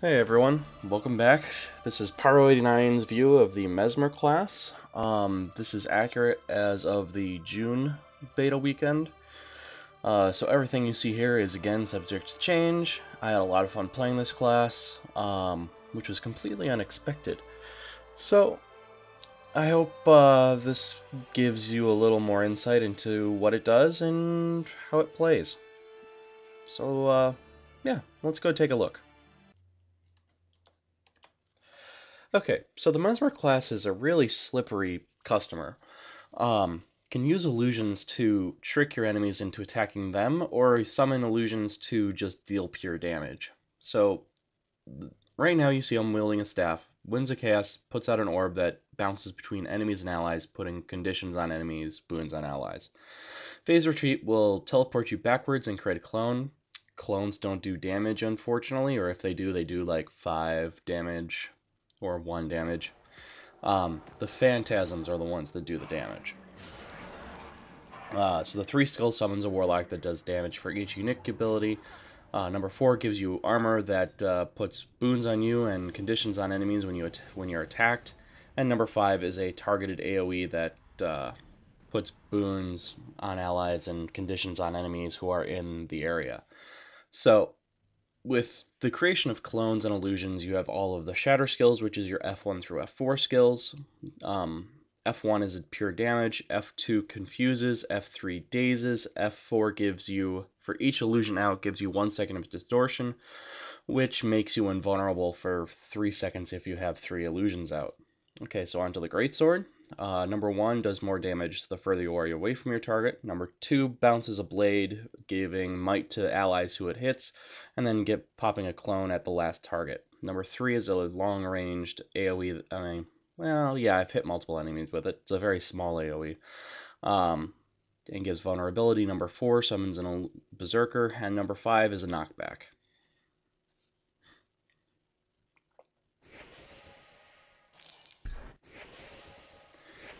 Hey everyone, welcome back. This is Pyro89's view of the Mesmer class. This is accurate as of the June beta weekend. So everything you see here is again subject to change. I had a lot of fun playing this class, which was completely unexpected. So I hope this gives you a little more insight into what it does and how it plays. So yeah, let's go take a look. Okay, so the Mesmer class is a really slippery customer. Can use illusions to trick your enemies into attacking them, or summon illusions to just deal pure damage. So, right now you see I'm wielding a staff. Wins a chaos, puts out an orb that bounces between enemies and allies, putting conditions on enemies, boons on allies. Phase Retreat will teleport you backwards and create a clone. Clones don't do damage, unfortunately, or if they do like 5 damage or 1 damage. The Phantasms are the ones that do the damage. So the 3 skill summons a Warlock that does damage for each unique ability. Number 4 gives you armor that puts boons on you and conditions on enemies when you're attacked. And number 5 is a targeted AoE that puts boons on allies and conditions on enemies who are in the area. So with the creation of clones and illusions, you have all of the shatter skills, which is your F1 through F4 skills. F1 is pure damage, F2 confuses, F3 dazes, F4 gives you, for each illusion out, gives you 1 second of distortion, which makes you invulnerable for 3 seconds if you have 3 illusions out. Okay, so on to the Greatsword. Number 1 does more damage the further you are away from your target. Number 2 bounces a blade, giving might to allies who it hits, and then popping a clone at the last target. Number 3 is a long-ranged AoE. Well, yeah, I've hit multiple enemies with it. It's a very small AoE. And gives vulnerability. Number 4 summons a Berserker, and number 5 is a knockback.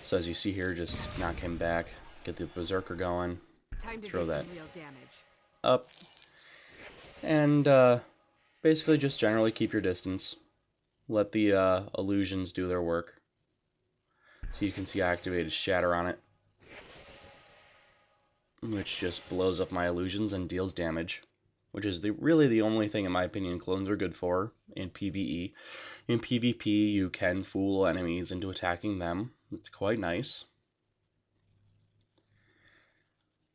So as you see here, just knock him back, get the Berserker going, throw that up, and basically just generally keep your distance. Let the illusions do their work. So you can see I activated Shatter on it, which just blows up my illusions and deals damage, which is really the only thing, in my opinion, clones are good for in PvE. In PvP, you can fool enemies into attacking them. It's quite nice.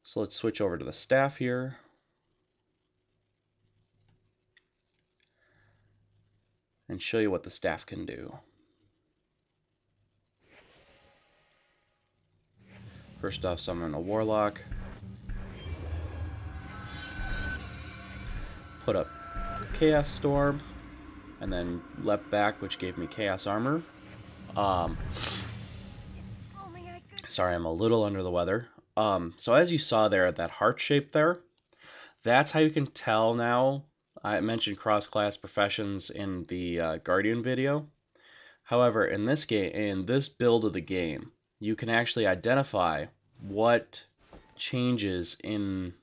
So let's switch over to the staff here. And show you what the staff can do. First off, summon a Warlock. Put up Chaos Storm. And then leapt back, which gave me Chaos Armor. Sorry, I'm a little under the weather. So as you saw there, that heart shape there, that's how you can tell now. I mentioned cross-class professions in the Guardian video. However, in this build of the game, you can actually identify what changes in...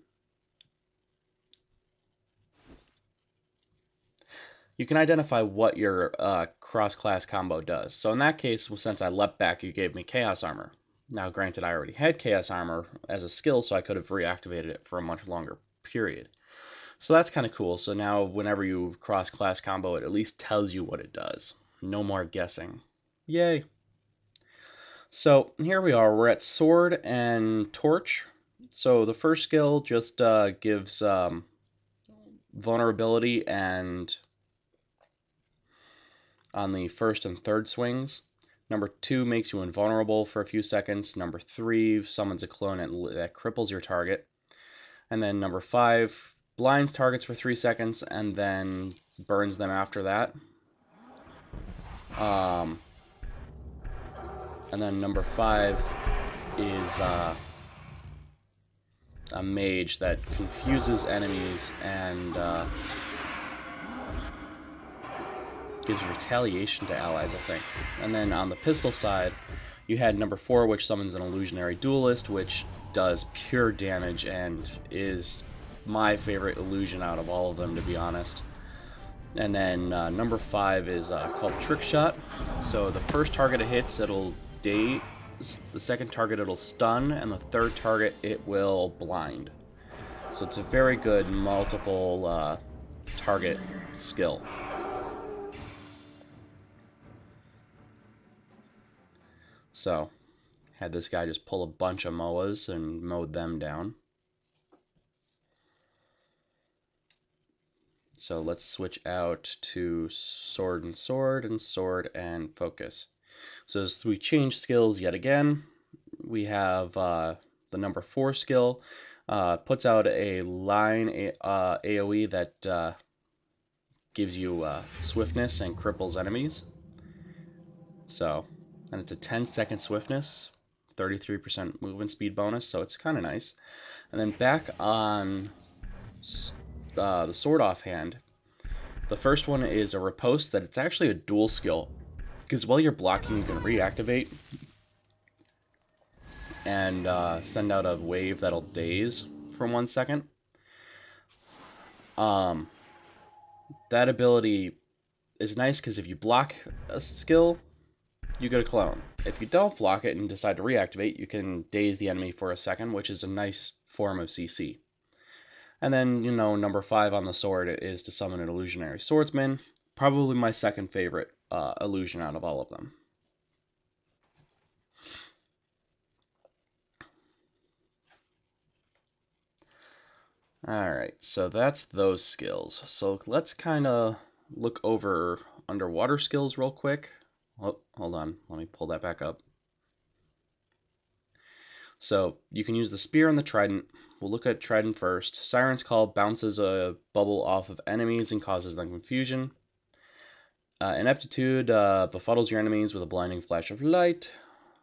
You can identify what your cross-class combo does. So in that case, since I leapt back, you gave me Chaos Armor. Now, granted, I already had Chaos Armor as a skill, so I could have reactivated it for a much longer period. So that's kind of cool. So now whenever you cross-class combo, it at least tells you what it does. No more guessing. Yay. So here we are. We're at Sword and Torch. So the first skill just gives vulnerability and on the first and third swings. Number 2 makes you invulnerable for a few seconds. Number 3 summons a clone that cripples your target. And then number 5 blinds targets for 3 seconds and then burns them after that. And then number 5 is a mage that confuses enemies and gives retaliation to allies, I think. And then on the pistol side, you had number 4, which summons an illusionary duelist, which does pure damage and is my favorite illusion out of all of them, to be honest. And then number 5 is called Trick Shot. So the first target it hits, it'll daze. The second target, it'll stun. And the third target, it will blind. So it's a very good multiple target skill. So, had this guy just pull a bunch of MOAs and mowed them down. So let's switch out to sword and sword and sword and focus. So as we change skills yet again, we have the number 4 skill. Puts out a line AoE that gives you swiftness and cripples enemies. So, and it's a 10-second swiftness, 33% movement speed bonus, so it's kind of nice. And then back on the sword offhand, the first one is a riposte that it's actually a dual skill, because while you're blocking you can reactivate and send out a wave that'll daze for 1 second. That ability is nice because if you block a skill, you get a clone. If you don't block it and decide to reactivate, you can daze the enemy for a second, which is a nice form of CC. And then, you know, number 5 on the sword is to summon an illusionary swordsman. Probably my second favorite illusion out of all of them. Alright, so that's those skills. So let's kind of look over underwater skills real quick. Oh, hold on, let me pull that back up. So you can use the spear and the trident. We'll look at trident first. Siren's Call bounces a bubble off of enemies and causes them confusion. Ineptitude befuddles your enemies with a blinding flash of light.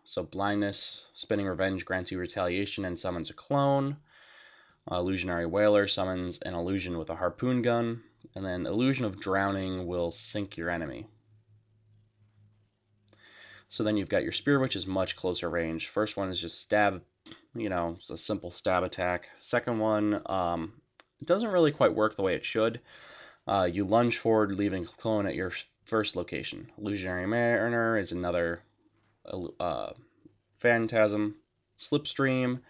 So blindness, spinning revenge grants you retaliation and summons a clone. Illusionary Whaler summons an illusion with a harpoon gun. And then Illusion of Drowning will sink your enemy. So then you've got your spear, which is much closer range. First one is just stab, you know, it's a simple stab attack. Second one, it doesn't really quite work the way it should. You lunge forward, leaving a clone at your first location. Illusionary Mariner is another phantasm. Slipstream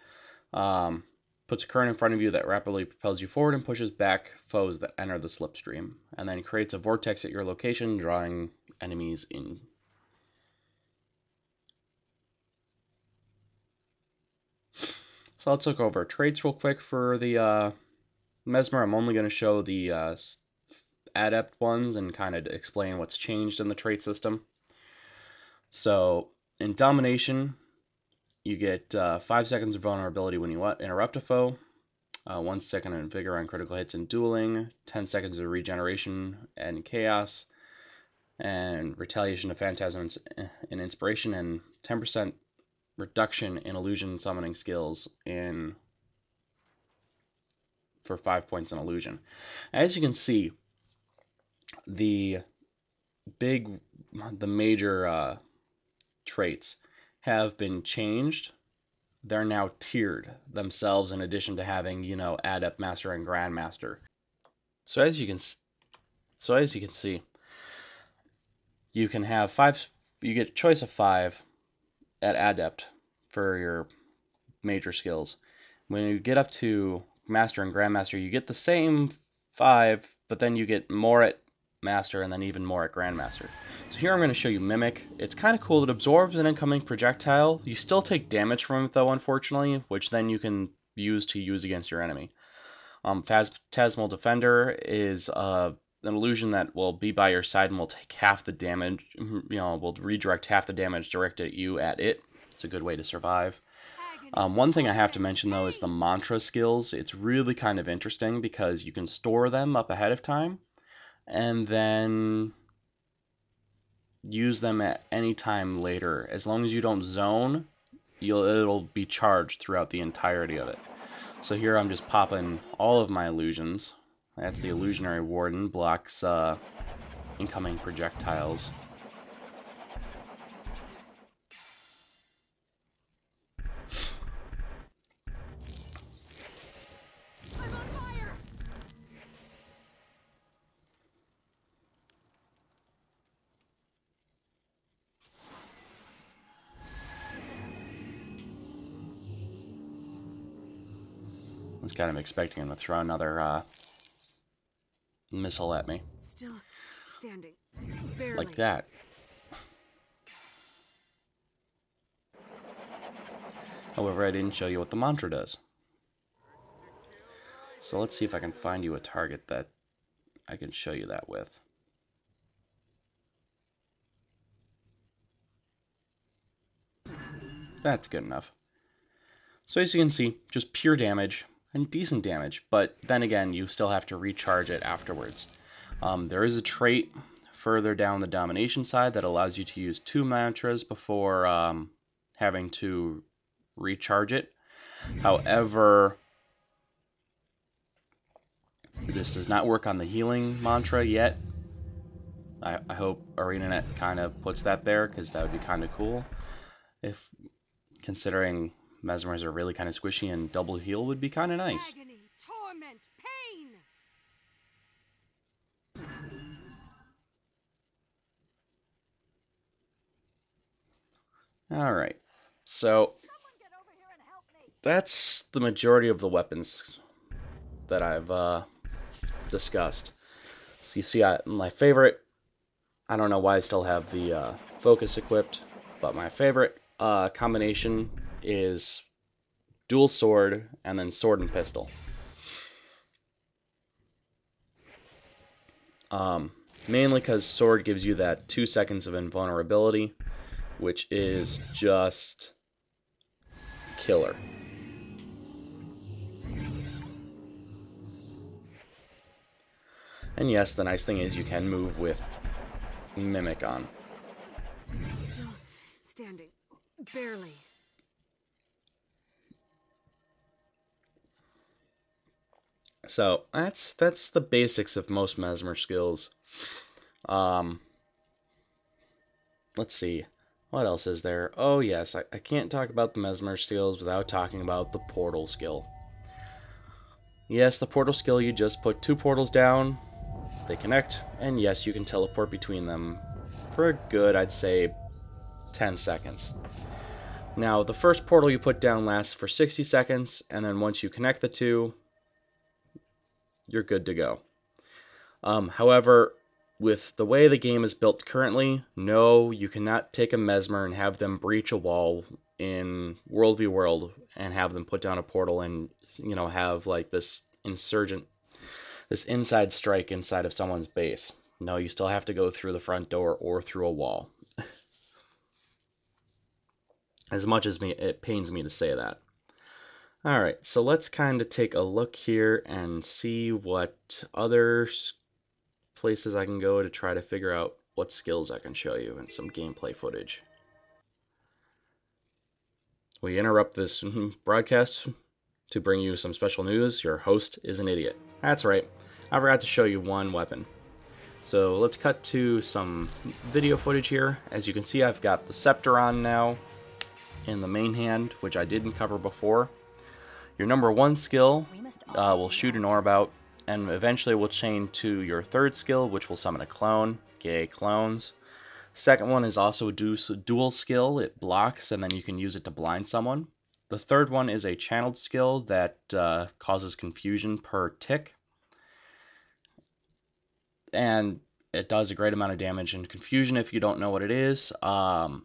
puts a current in front of you that rapidly propels you forward and pushes back foes that enter the slipstream. And then creates a vortex at your location, drawing enemies in. So let's look over traits real quick for the Mesmer. I'm only going to show the adept ones and kind of explain what's changed in the trait system. So in Domination, you get 5 seconds of vulnerability when you interrupt a foe, 1 second in Vigor on critical hits and dueling, 10 seconds of regeneration and chaos, and retaliation of phantasm and inspiration, and 10% reduction in illusion summoning skills for 5 points in illusion. As you can see, the major traits have been changed. They're now tiered themselves in addition to having, you know, Adept, Master, and Grandmaster. So as you can see, you can have 5. You get a choice of 5 at Adept for your major skills. When you get up to Master and Grandmaster, you get the same 5, but then you get more at Master and then even more at Grandmaster. So here I'm going to show you Mimic. It's kind of cool. It absorbs an incoming projectile. You still take damage from it though, unfortunately, which then you can use against your enemy. Phantasmal Defender is an illusion that will be by your side and will take half the damage. You know, will redirect half the damage directed at you at it. It's a good way to survive. One thing I have to mention though is the mantra skills. It's really kind of interesting because you can store them up ahead of time and then use them at any time later. As long as you don't zone, it'll be charged throughout the entirety of it. So here I'm just popping all of my illusions. That's the Illusionary Warden, blocks incoming projectiles. was kind of expecting him to throw another missile at me. Still standing. Barely. Like that. However, I didn't show you what the mantra does. So let's see if I can find you a target that I can show you that with. That's good enough. So as you can see, just pure damage and decent damage, but then again, you still have to recharge it afterwards. There is a trait further down the domination side that allows you to use 2 mantras before having to recharge it. However, this does not work on the healing mantra yet. I hope ArenaNet kind of puts that there, because that would be kind of cool. If considering Mesmers are really kind of squishy, and double heal would be kind of nice. Agony, torment, pain. Alright, so that's the majority of the weapons that I've discussed. So you see, my favorite, I don't know why I still have the focus equipped, but my favorite combination is dual sword and then sword and pistol. Mainly because sword gives you that 2 seconds of invulnerability, which is just killer. And yes, the nice thing is you can move with Mimic on. Still standing. Barely. So that's the basics of most Mesmer skills. Let's see. What else is there? Oh yes, I can't talk about the Mesmer skills without talking about the portal skill. Yes, the portal skill, you just put 2 portals down, they connect, and yes, you can teleport between them for a good, I'd say, 10 seconds. Now, the first portal you put down lasts for 60 seconds, and then once you connect the 2, you're good to go. However, with the way the game is built currently, no, you cannot take a Mesmer and have them breach a wall in World v World and have them put down a portal and, you know, have like this inside strike inside of someone's base. No, you still have to go through the front door or through a wall. As much as it pains me to say that. Alright, so let's kind of take a look here and see what other places I can go to try to figure out what skills I can show you and some gameplay footage. We interrupt this broadcast to bring you some special news. Your host is an idiot. That's right, I forgot to show you one weapon. So let's cut to some video footage here. As you can see, I've got the scepter on now in the main hand, which I didn't cover before. Your number 1 skill will shoot an orb out, and eventually will chain to your 3rd skill, which will summon a clone. Yay, clones. Second one is also a dual skill. It blocks, and then you can use it to blind someone. The 3rd one is a channeled skill that causes confusion per tick. And it does a great amount of damage and confusion if you don't know what it is. The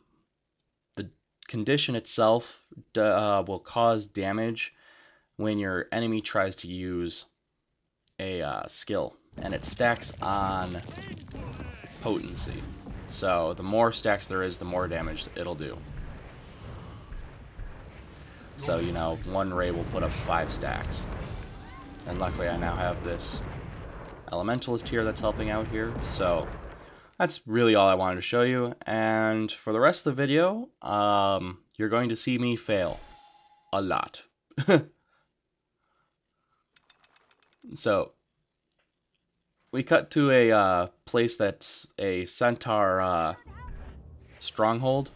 condition itself will cause damage when your enemy tries to use a skill, and it stacks on potency. So the more stacks there is, the more damage it'll do. So, you know, 1 ray will put up 5 stacks. And luckily I now have this elementalist here that's helping out here. So that's really all I wanted to show you. And for the rest of the video, you're going to see me fail a lot. So we cut to a place that's a centaur stronghold,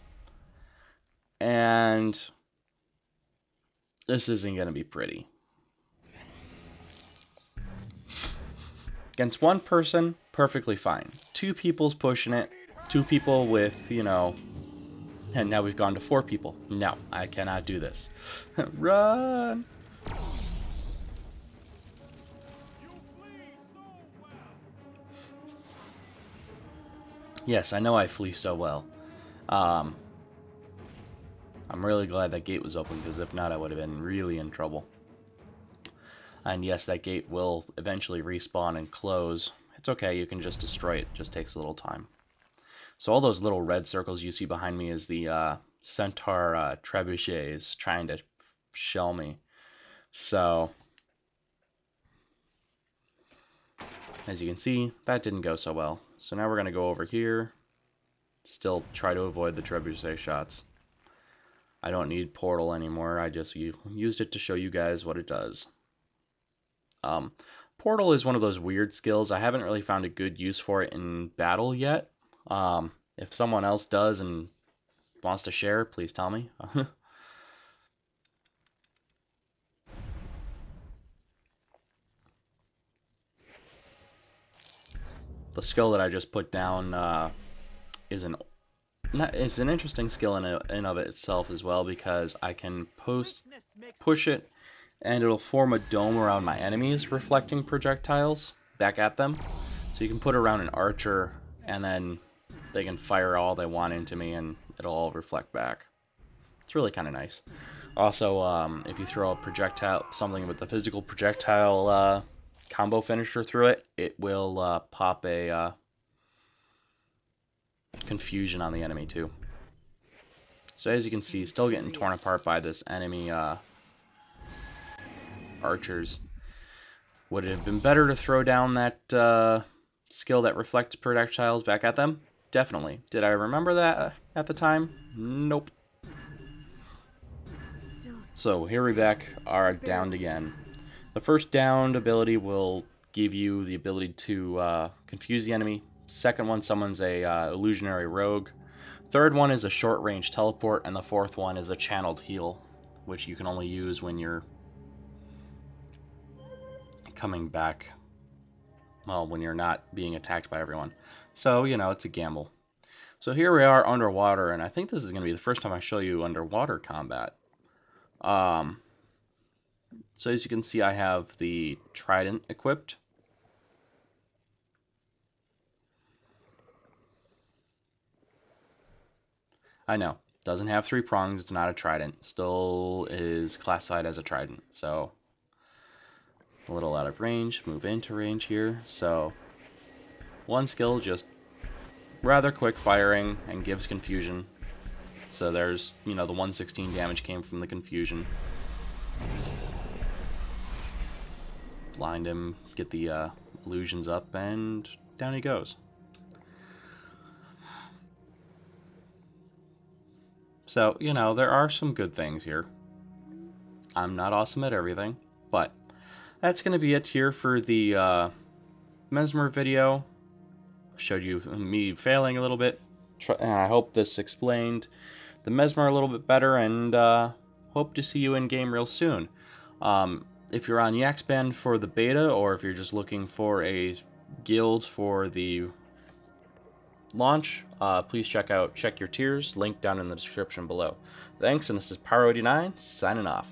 and this isn't going to be pretty. Against 1 person, perfectly fine. 2 people's pushing it, 2 people with, you know, and now we've gone to 4 people. No, I cannot do this. Run! Yes, I know I flee so well. Um, I'm really glad that gate was open, because if not, I would have been really in trouble. And yes, that gate will eventually respawn and close. It's okay, you can just destroy it. It just takes a little time. So all those little red circles you see behind me is the Centaur trebuchets trying to shell me. So, as you can see, that didn't go so well. So now we're going to go over here. Still try to avoid the trebuchet shots. I don't need portal anymore. I just used it to show you guys what it does. Portal is one of those weird skills. I haven't really found a good use for it in battle yet. If someone else does and wants to share, please tell me. The skill that I just put down is it's an interesting skill in of itself as well, because I can push it, and it'll form a dome around my enemies, reflecting projectiles back at them. So you can put around an archer, and then they can fire all they want into me, and it'll all reflect back. It's really kind of nice. Also, if you throw a projectile, something with the physical projectile combo finisher through it, it will pop a confusion on the enemy too. So as you can see, still getting torn apart by this enemy archers. Would it have been better to throw down that skill that reflects projectiles back at them? Definitely. Did I remember that at the time? Nope. So here we are downed again. The first downed ability will give you the ability to confuse the enemy. Second one summons a illusionary rogue. Third one is a short range teleport, and the fourth one is a channeled heal, which you can only use when you're coming back. Well, when you're not being attacked by everyone. So, you know, it's a gamble. So here we are underwater, and I think this is going to be the first time I show you underwater combat. So as you can see, I have the trident equipped. I know, doesn't have 3 prongs, it's not a trident. Still is classified as a trident, so a little out of range, move into range here. So one skill, just rather quick firing and gives confusion. So there's, you know, the 116 damage came from the confusion. Blind him, get the illusions up, and down he goes. So, you know, there are some good things here. I'm not awesome at everything, but that's going to be it here for the Mesmer video. Showed you me failing a little bit, and I hope this explained the Mesmer a little bit better, and hope to see you in game real soon. If you're on Yaxband for the beta, or if you're just looking for a guild for the launch, please check your tiers, link down in the description below. Thanks, and this is Pyro89 signing off.